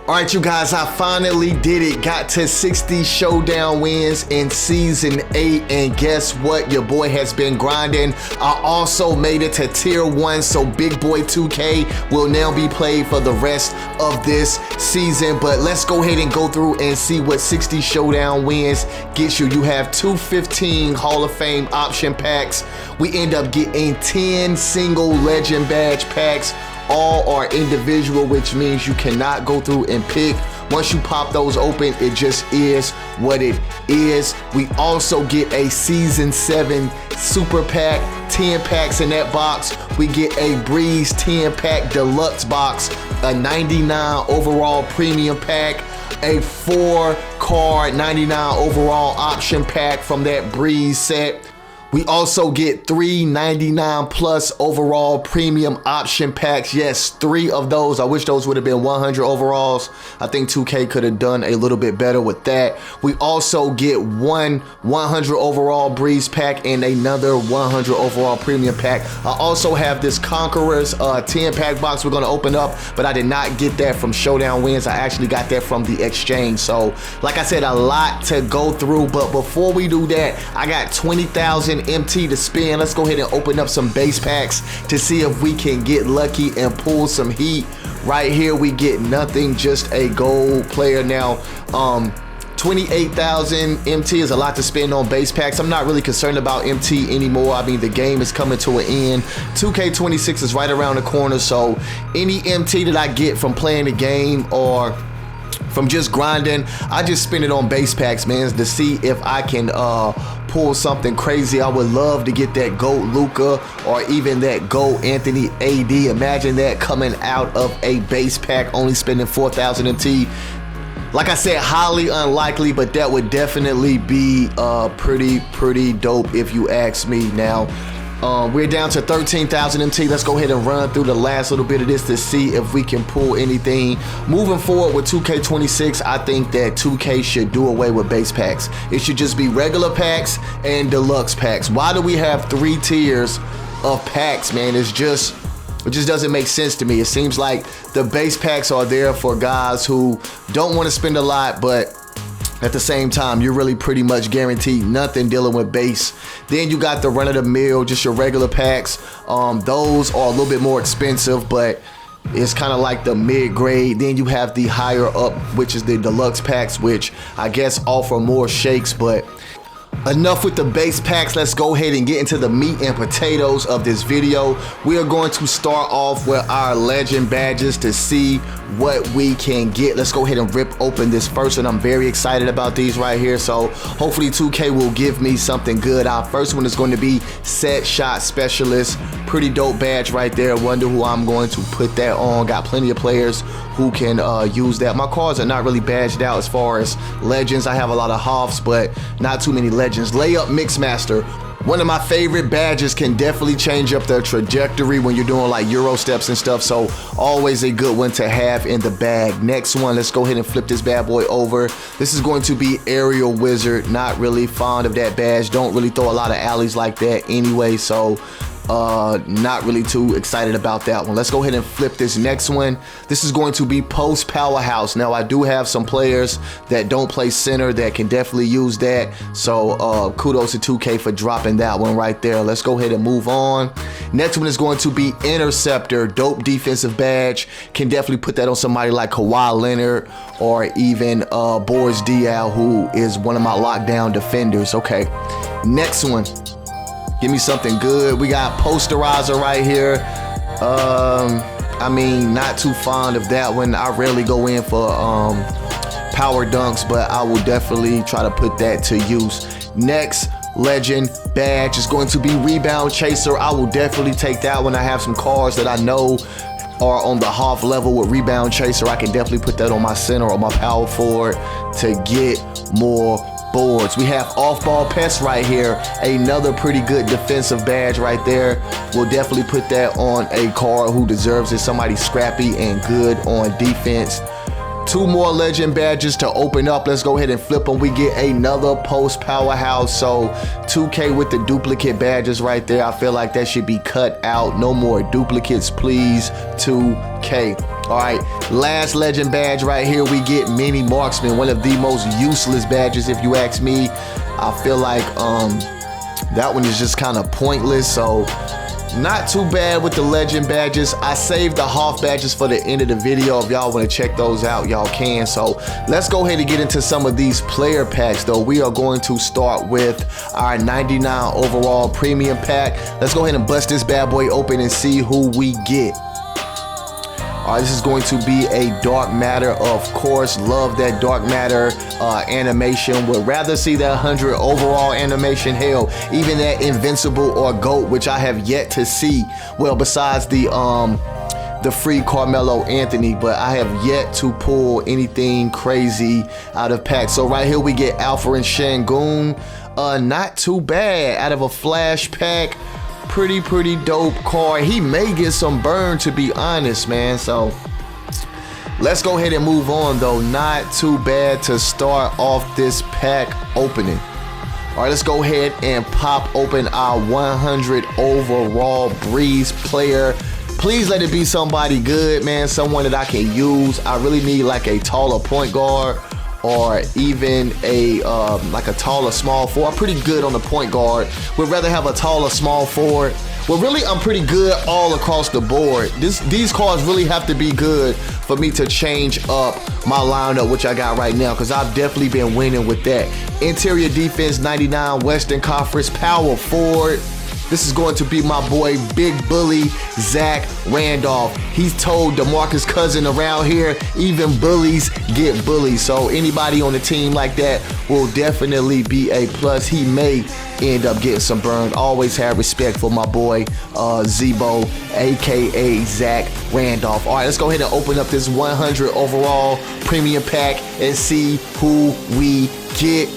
All right, you guys, I finally did it. Got to 60 showdown wins in season 8, and guess what? Your boy has been grinding. I also made it to tier 1, so big boy 2K will now be played for the rest of this season. But let's go ahead and go through and see what 60 showdown wins gets you. You have 215 Hall of Fame option packs. We end up getting 10 single legend badge packs. All are individual, which means you cannot go through and pick. Once you pop those open, it just is what it is. We also get a season 7 super pack, 10 packs in that box. We get a Breeze 10 pack deluxe box, a 99 overall premium pack, a 4 card 99 overall option pack from that Breeze set. We also get 3 99 plus overall premium option packs. Yes, 3 of those. I wish those would have been 100 overalls. I think 2K could have done a little bit better with that. We also get 1 100 overall Breeze pack and another 100 overall premium pack. I also have this Conqueror's 10 pack box we're going to open up, but I did not get that from Showdown Wins. I actually got that from the exchange. So, like I said, a lot to go through. But before we do that, I got 20,000 MT to spin. Let's go ahead and open up some base packs to see if we can get lucky and pull some heat. Right here we get nothing, just a gold player. Now 28,000 MT is a lot to spend on base packs. I'm not really concerned about MT anymore. I mean, the game is coming to an end. 2K26 is right around the corner, so any MT that I get from playing the game or from just grinding, I just spend it on base packs, man, to see if I can pull something crazy. I would love to get that GOAT Luka or even that GOAT Anthony AD. Imagine that coming out of a base pack, only spending 4,000 MT. Like I said, highly unlikely, but that would definitely be pretty dope if you ask me. Now, we're down to 13,000 MT. Let's go ahead and run through the last little bit of this to see if we can pull anything. Moving forward with 2K26, I think that 2K should do away with base packs. It should just be regular packs and deluxe packs. Why do we have 3 tiers of packs, man? It just doesn't make sense to me. It seems like the base packs are there for guys who don't want to spend a lot, but at the same time, you're really pretty much guaranteed nothing dealing with base. Then you got the run-of-the-mill, just your regular packs. Those are a little bit more expensive, but it's kind of like the mid-grade. Then you have the higher up, which is the deluxe packs, which I guess offer more shakes. But enough with the base packs. Let's go ahead and get into the meat and potatoes of this video. We are going to start off with our legend badges to see what we can get. Let's go ahead and rip open this first one. I'm very excited about these right here, so hopefully 2K will give me something good. Our first one is going to be set shot specialist. Pretty dope badge right there. Wonder who I'm going to put that on. Got plenty of players who can use that. My cards are not really badged out as far as legends. I have a lot of Hoffs, but not too many legends. Layup Mixmaster. One of my favorite badges, can definitely change up the trajectory when you're doing like Euro steps and stuff. So always a good one to have in the bag. Next one, let's go ahead and flip this bad boy over. This is going to be Aerial Wizard. Not really fond of that badge. Don't really throw a lot of alleys like that anyway. So not really too excited about that one. Let's go ahead and flip this next one. This is going to be Post Powerhouse. Now I do have some players that don't play center that can definitely use that, so kudos to 2K for dropping that one right there. Let's go ahead and move on. Next one is going to be Interceptor. Dope defensive badge. Can definitely put that on somebody like Kawhi Leonard or even Boris Diaw, who is one of my lockdown defenders. Okay, next one. Give me something good. We got Posterizer right here. I mean, not too fond of that one. I rarely go in for power dunks, but I will definitely try to put that to use. Next legend badge is going to be Rebound Chaser. I will definitely take that one. I have some cards that I know are on the half level with Rebound Chaser. I can definitely put that on my center or my power forward to get more boards. We have Off-Ball Pest right here. Another pretty good defensive badge right there. We'll definitely put that on a card who deserves it. Somebody scrappy and good on defense. 2 more legend badges to open up. Let's go ahead and flip them. We get another Post Powerhouse. So 2K with the duplicate badges right there. I feel like that should be cut out. No more duplicates, please, 2K. All right, last legend badge right here, we get Mini Marksman, one of the most useless badges if you ask me. I feel like that one is just kind of pointless, so not too bad with the legend badges. I saved the Hoff badges for the end of the video. If y'all want to check those out, y'all can. So let's go ahead and get into some of these player packs though. We are going to start with our 99 overall premium pack. Let's go ahead and bust this bad boy open and see who we get. All right, this is going to be a Dark Matter, of course. Love that Dark Matter animation. Would rather see that 100 overall animation. Hell, even that Invincible or GOAT, which I have yet to see. Well, besides the free Carmelo Anthony, but I have yet to pull anything crazy out of packs. So right here we get Alpha and Shangoon. Not too bad out of a flash pack. Pretty dope card. He may get some burn, to be honest, man. So let's go ahead and move on though. Not too bad to start off this pack opening. All right, let's go ahead and pop open our 100 overall Breeze player. Please let it be somebody good, man. Someone that I can use. I really need like a taller point guard, or even a like a taller small forward. I'm pretty good on the point guard. Would rather have a taller small forward. Well, really, I'm pretty good all across the board. These cards really have to be good for me to change up my lineup, which I got right now, because I've definitely been winning with that. Interior defense, 99, Western Conference, power forward. This is going to be my boy, Big Bully Zach Randolph. He's told DeMarcus Cousins around here, even bullies get bullied. So anybody on the team like that will definitely be a plus. He may end up getting some burn. Always have respect for my boy, Zebo, aka Zach Randolph. All right, let's go ahead and open up this 100 overall premium pack and see who we get.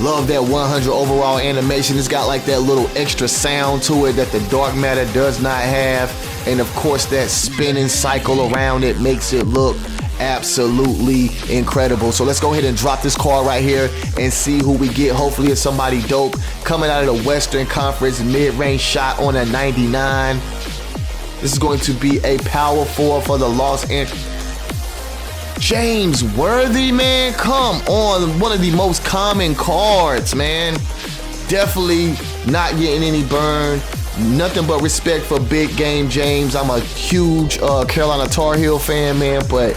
Love that 100 overall animation. It's got like that little extra sound to it that the Dark Matter does not have. And of course that spinning cycle around it makes it look absolutely incredible. So let's go ahead and drop this card right here and see who we get. Hopefully it's somebody dope coming out of the Western Conference, mid-range shot on a 99. This is going to be a power forward for the Los Angeles. James Worthy, man, come on. One of the most common cards, man. Definitely not getting any burn. Nothing but respect for big game James. I'm a huge Carolina Tar Heel fan, man, but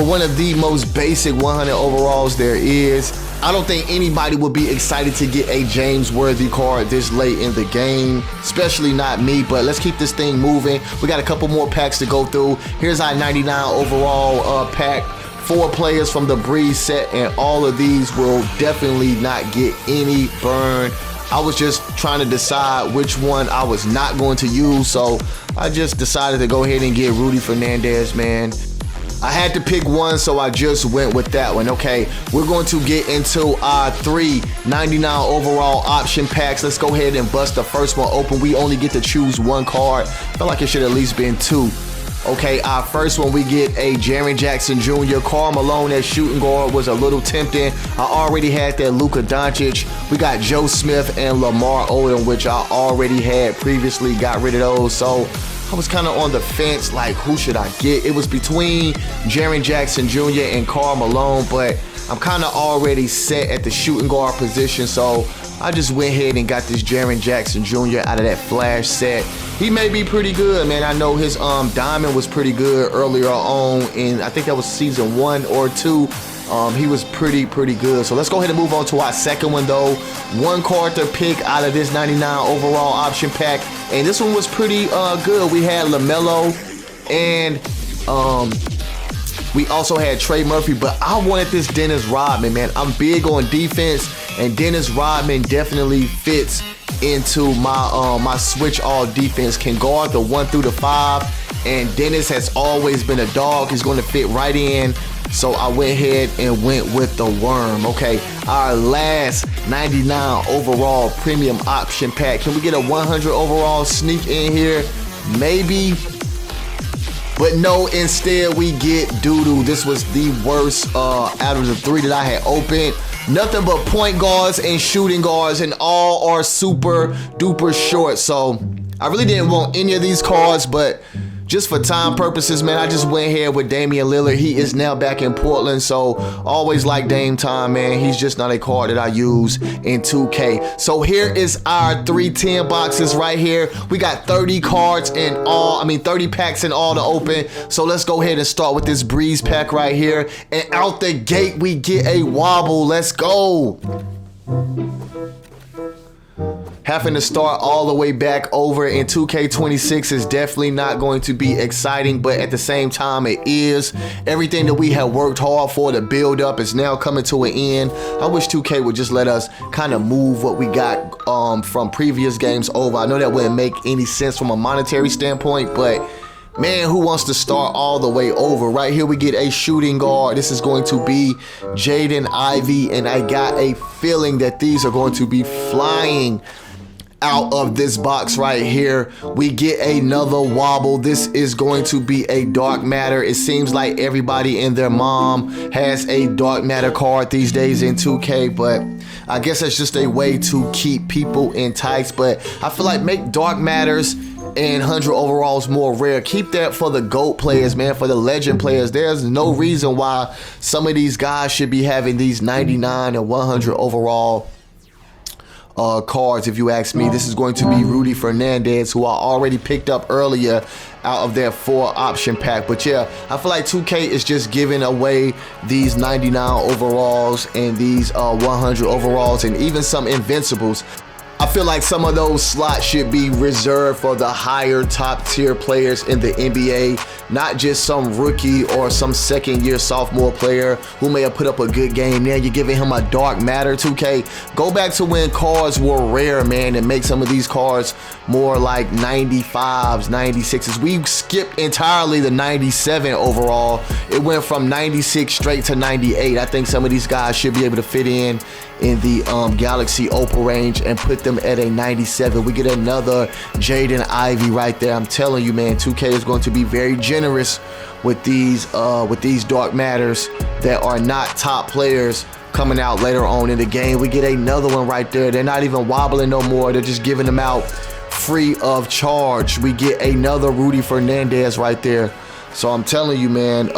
one of the most basic 100 overalls there is. I don't think anybody would be excited to get a James Worthy card this late in the game, especially not me, but let's keep this thing moving. We got a couple more packs to go through. Here's our 99 overall pack. 4 players from the Breeze set, and all of these will definitely not get any burn. I was just trying to decide which one I was not going to use, so I just decided to go ahead and get Rudy Fernandez, man. I had to pick one, so I just went with that one. Okay, we're going to get into our 3 99 overall option packs. Let's go ahead and bust the first one open. We only get to choose one card. I feel like it should at least been 2. Okay, our first one, we get a Jaren Jackson Jr. Karl Malone at shooting guard was a little tempting. I already had that Luka Doncic. We got Joe Smith and Lamar Odom, which I already had previously, got rid of those. So I was kind of on the fence, like, who should I get? It was between Jaren Jackson Jr. and Karl Malone, but I'm kind of already set at the shooting guard position, so I just went ahead and got this Jaren Jackson Jr. out of that flash set. He may be pretty good, man. I know his diamond was pretty good earlier on, and I think that was season 1 or 2. He was pretty good. So let's go ahead and move on to our second one though. One card to pick out of this 99 overall option pack, and this one was pretty good. We had LaMelo, and we also had Trey Murphy, but I wanted this Dennis Rodman, man. I'm big on defense, and Dennis Rodman definitely fits into my my switch all defense. Can guard the 1 through the 5, and Dennis has always been a dog. He's going to fit right in. So I went ahead and went with the worm. Okay, our last 99 overall premium option pack. Can we get a 100 overall sneak in here? Maybe. But no, instead we get doo-doo. This was the worst out of the 3 that I had opened. Nothing but point guards and shooting guards, and all are super duper short. So I really didn't want any of these cards, but just for time purposes, man, I just went here with Damian Lillard. He is now back in Portland, so always like Dame time, man. He's just not a card that I use in 2K. So here is our 310 boxes right here. We got 30 cards in all, 30 packs in all to open. So let's go ahead and start with this Breeze pack right here. And out the gate, we get a wobble. Let's go. Having to start all the way back over in 2K26 is definitely not going to be exciting, but at the same time it is. Everything that we have worked hard for to build up is now coming to an end. I wish 2K would just let us kind of move what we got from previous games over. I know that wouldn't make any sense from a monetary standpoint, but man, who wants to start all the way over? Right here we get a shooting guard. This is going to be Jaden Ivey, and I got a feeling that these are going to be flying out of this box right here. We get another wobble. This is going to be a dark matter. It seems like everybody and their mom has a dark matter card these days in 2K, but I guess that's just a way to keep people enticed. But I feel like make dark matters and 100 overalls more rare. Keep that for the GOAT players, man, for the legend players. There's no reason why some of these guys should be having these 99 and 100 overall cards, if you ask me. This is going to be Rudy Fernandez, who I already picked up earlier out of their 4 option pack. But yeah, I feel like 2K is just giving away these 99 overalls and these 100 overalls and even some invincibles. I feel like some of those slots should be reserved for the higher top tier players in the NBA, not just some rookie or some second-year sophomore player who may have put up a good game. Now you're giving him a dark matter. 2K, go back to when cards were rare, man, and make some of these cards more like 95s, 96s. We skipped entirely the 97 overall. It went from 96 straight to 98. I think some of these guys should be able to fit in the Galaxy Opal range and put them at a 97. We get another Jaden Ivey right there. I'm telling you, man, 2K is going to be very generous with these dark matters that are not top players coming out later on in the game. We get another one right there. They're not even wobbling no more. They're just giving them out free of charge. We get another Rudy Fernandez right there. So I'm telling you, man,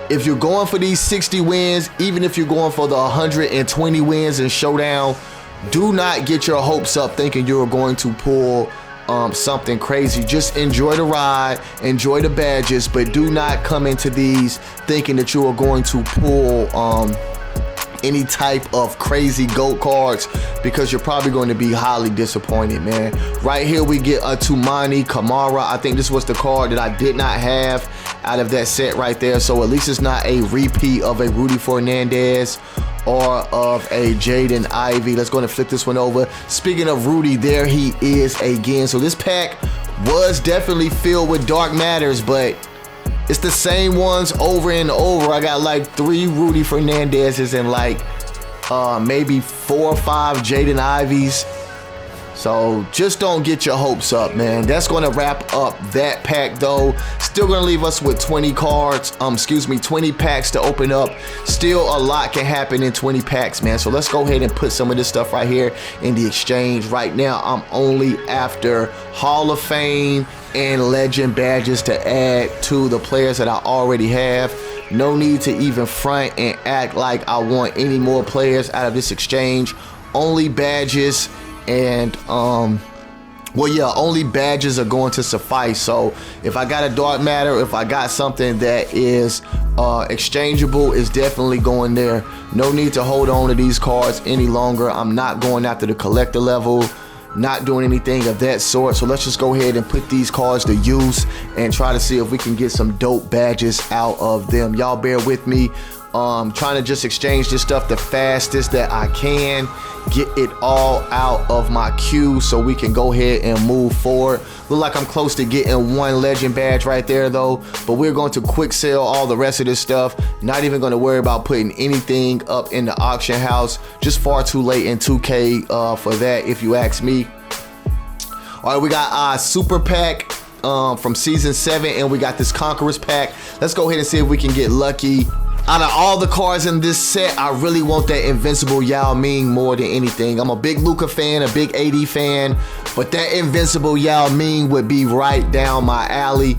if you're going for these 60 wins, even if you're going for the 120 wins in Showdown, do not get your hopes up thinking you're going to pull something crazy. Just enjoy the ride, enjoy the badges, but do not come into these thinking that you are going to pull any type of crazy GOAT cards, because you're probably going to be highly disappointed, man. Right here we get a Tumani Kamara. I think this was the card that I did not have out of that set right there, so at least it's not a repeat of a Rudy Fernandez or of a Jaden Ivey. Let's go and flip this one over. Speaking of Rudy, there he is again. So this pack was definitely filled with dark matters, but it's the same ones over and over. I got like 3 Rudy Fernandezes and like maybe 4 or 5 Jaden Iveys. So just don't get your hopes up, man. That's going to wrap up that pack though. Still going to leave us with 20 cards, 20 packs to open up. Still a lot can happen in 20 packs, man. So let's go ahead and put some of this stuff right here in the exchange. Right now, I'm only after Hall of Fame and legend badges to add to the players that I already have. No need to even front and act like I want any more players out of this exchange. Only badges and only badges are going to suffice. So if I got a dark matter, if I got something that is exchangeable, is definitely going there. No need to hold on to these cards any longer. I'm not going after the collector level, not doing anything of that sort. So let's just go ahead and put these cards to use and try to see if we can get some dope badges out of them. Y'all bear with me. Trying to just exchange this stuff the fastest that I can, get it all out of my queue so we can go ahead and move forward. Look like I'm close to getting 1 legend badge right there though, but we're going to quick sell all the rest of this stuff. Not even going to worry about putting anything up in the auction house. Just far too late in 2K for that, if you ask me. All right, we got our super pack from season 7, and we got this Conqueror's pack. Let's go ahead and see if we can get lucky. Out of all the cards in this set, I really want that Invincible Yao Ming more than anything. I'm a big Luka fan, a big AD fan, but that Invincible Yao Ming would be right down my alley.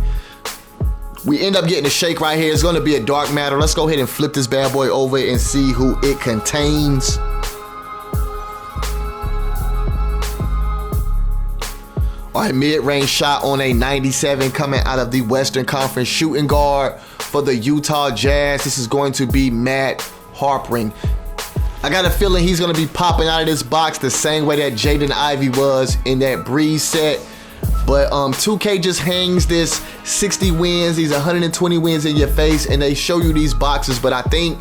We end up getting a shake right here. It's going to be a dark matter. Let's go ahead and flip this bad boy over and see who it contains. All right, mid-range shot on a 97 coming out of the Western Conference shooting guard for the Utah Jazz. This is going to be Matt Harpring. I got a feeling he's going to be popping out of this box the same way that Jaden Ivey was in that Breeze set. But 2K just hangs this 60 wins, these 120 wins in your face, and they show you these boxes. But I think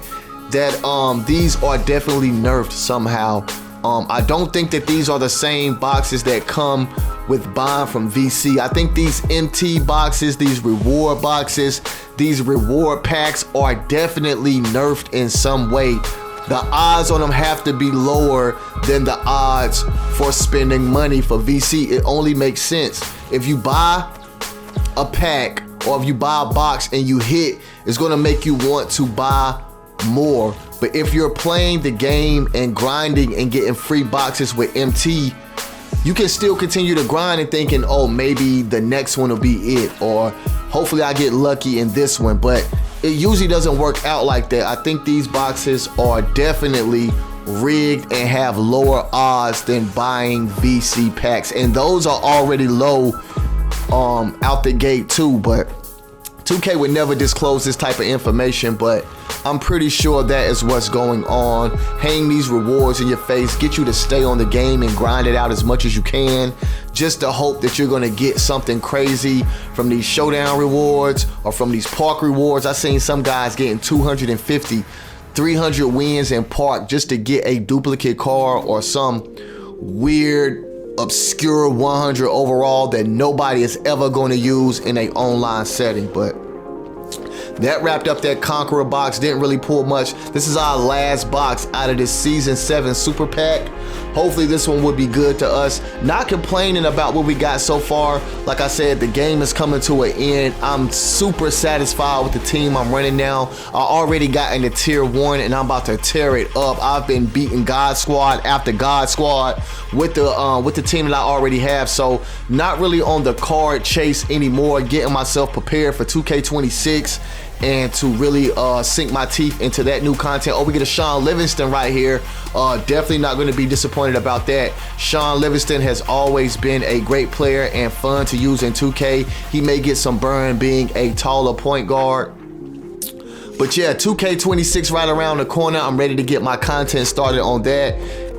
that these are definitely nerfed somehow. I don't think that these are the same boxes that come with Bond from VC. I think these MT boxes, these reward boxes, these reward packs are definitely nerfed in some way. The odds on them have to be lower than the odds for spending money for VC. It only makes sense. If you buy a pack or if you buy a box and you hit, it's gonna make you want to buy more. But if you're playing the game and grinding and getting free boxes with MT, you can still continue to grind and thinking, oh, maybe the next one will be it, or hopefully I get lucky in this one. But it usually doesn't work out like that. I think these boxes are definitely rigged and have lower odds than buying VC packs, and those are already low out the gate too. But 2K would never disclose this type of information, but I'm pretty sure that is what's going on. Hang these rewards in your face, get you to stay on the game and grind it out as much as you can, just to hope that you're gonna get something crazy from these Showdown rewards or from these Park rewards. I've seen some guys getting 250, 300 wins in Park just to get a duplicate car or some weird, obscure 100 overall that nobody is ever going to use in a online setting. But that wrapped up that Conqueror box. Didn't really pull much. This is our last box out of this Season 7 Super Pack. Hopefully this one would be good to us. Not complaining about what we got so far. Like I said, the game is coming to an end. I'm super satisfied with the team I'm running now. I already got into Tier 1 and I'm about to tear it up. I've been beating God Squad after God Squad with the team that I already have. So not really on the card chase anymore. Getting myself prepared for 2K26 and to really sink my teeth into that new content. Oh, we get a Sean Livingston right here. Definitely not going to be disappointed about that. Sean Livingston has always been a great player and fun to use in 2K. He may get some burn being a taller point guard. But yeah, 2K26 right around the corner. I'm ready to get my content started on that.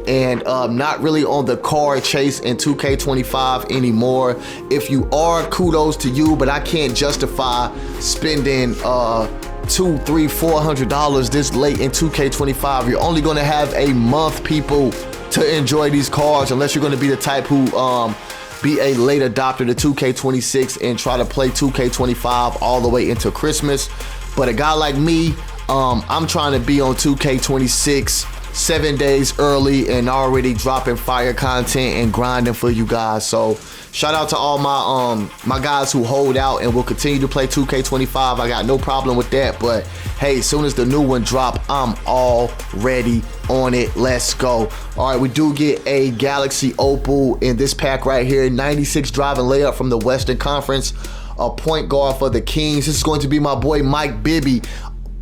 And not really on the card chase in 2K25 anymore. If you are, kudos to you, but I can't justify spending $200, $300, $400 this late in 2K25. You're only gonna have a month, people, to enjoy these cards, unless you're gonna be the type who be a late adopter to 2K26 and try to play 2K25 all the way into Christmas. But a guy like me, I'm trying to be on 2K26 7 days early and already dropping fire content and grinding for you guys. So shout out to all my guys who hold out and will continue to play 2K25. I got no problem with that. But hey, as soon as the new one drop, I'm already on it. Let's go. All right, we do get a Galaxy Opal in this pack right here. 96 driving layup from the Western Conference. A point guard for the Kings. This is going to be my boy Mike Bibby.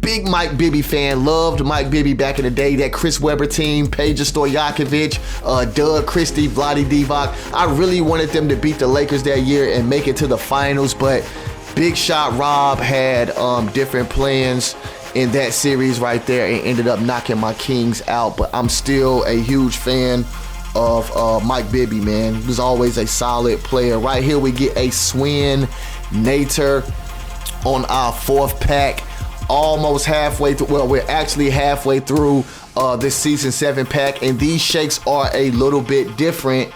Big Mike Bibby fan. Loved Mike Bibby back in the day. That Chris Webber team, Peja Stojakovic, Doug Christie, Vlade Divac. I really wanted them to beat the Lakers that year and make it to the finals, but Big Shot Rob had different plans in that series right there and ended up knocking my Kings out. But I'm still a huge fan of Mike Bibby, man. He was always a solid player. Right here we get a Swin Nater on our fourth pack. Almost halfway through. Well, we're actually halfway through this Season 7 pack, and these shakes are a little bit different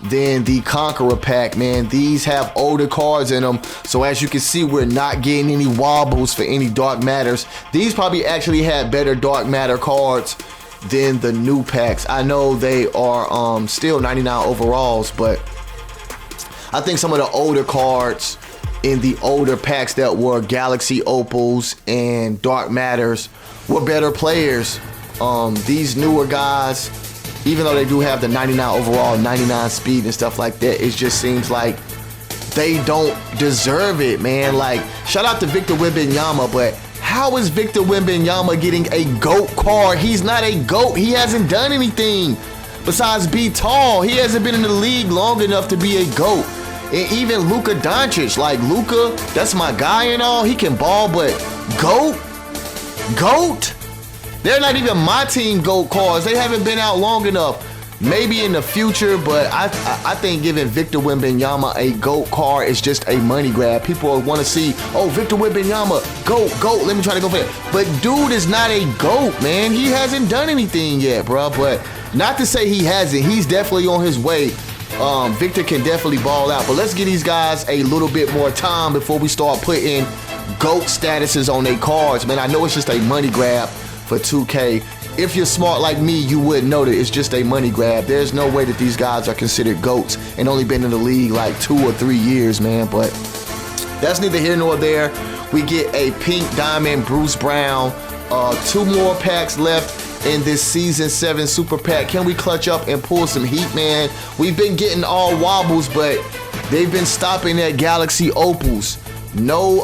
than the Conqueror pack, man. These have older cards in them, so as you can see, we're not getting any wobbles for any dark matters. These probably actually had better dark matter cards than the new packs. I know they are still 99 overalls, but I think some of the older cards in the older packs that were Galaxy Opals and Dark Matters were better players. These newer guys, even though they do have the 99 overall, 99 speed and stuff like that, it just seems like they don't deserve it, man. Like, shout out to Victor Wembanyama, but how is Victor Wembanyama getting a GOAT card? He's not a GOAT. He hasn't done anything besides be tall. He hasn't been in the league long enough to be a GOAT. And even Luka Doncic, like Luka, that's my guy and all. He can ball, but GOAT? GOAT? They're not even MyTeam GOAT cards. They haven't been out long enough. Maybe in the future, but I think giving Victor Wembanyama a GOAT card is just a money grab. People want to see, oh, Victor Wembanyama, GOAT, let me try to go for it. But dude is not a GOAT, man. He hasn't done anything yet, bro. But not to say he hasn't. He's definitely on his way. Victor can definitely ball out. But let's give these guys a little bit more time before we start putting GOAT statuses on their cards, man. I know it's just a money grab for 2K. If you're smart like me, you would know that it's just a money grab. There's no way that these guys are considered GOATs and only been in the league like 2 or 3 years, man. But that's neither here nor there. We get a pink diamond Bruce Brown. 2 more packs left in this Season 7 Super Pack. Can we clutch up and pull some heat, man? We've been getting all wobbles, but they've been stopping at Galaxy Opals. No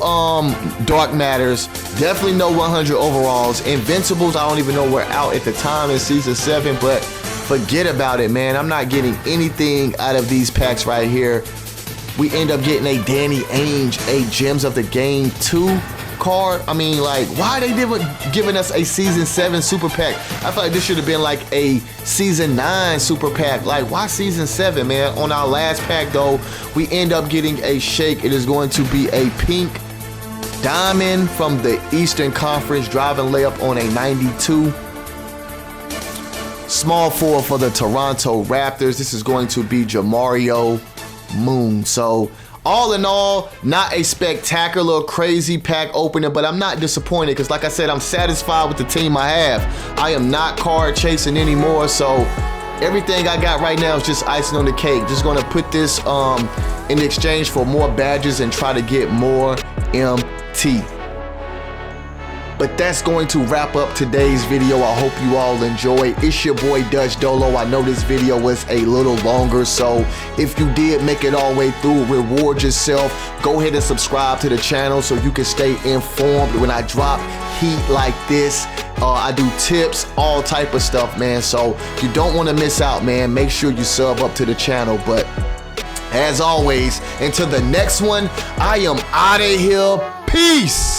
Dark Matters, definitely no 100 overalls. Invincibles, I don't even know we're out at the time in Season 7, but forget about it, man. I'm not getting anything out of these packs right here. We end up getting a Danny Ainge, a Gems of the Game 2 card. I mean, like, why they giving us a Season 7 Super Pack? I feel like this should have been like a Season 9 Super Pack. Like, why Season 7, man? On our last pack, though, we end up getting a shake. It is going to be a pink diamond from the Eastern Conference, driving layup on a 92. Small forward for the Toronto Raptors. This is going to be Jamario Moon. So, all in all, not a spectacular, crazy pack opening, but I'm not disappointed because, like I said, I'm satisfied with the team I have. I am not card chasing anymore, so everything I got right now is just icing on the cake. Just going to put this in exchange for more badges and try to get more MT. But that's going to wrap up today's video. I hope you all enjoy. It's your boy Dutch Dolo. I know this video was a little longer, so if you did make it all the way through, reward yourself. Go ahead and subscribe to the channel so you can stay informed when I drop heat like this. I do tips, all type of stuff, man. So you don't want to miss out, man. Make sure you sub up to the channel. But as always, until the next one, I am out of here. Peace.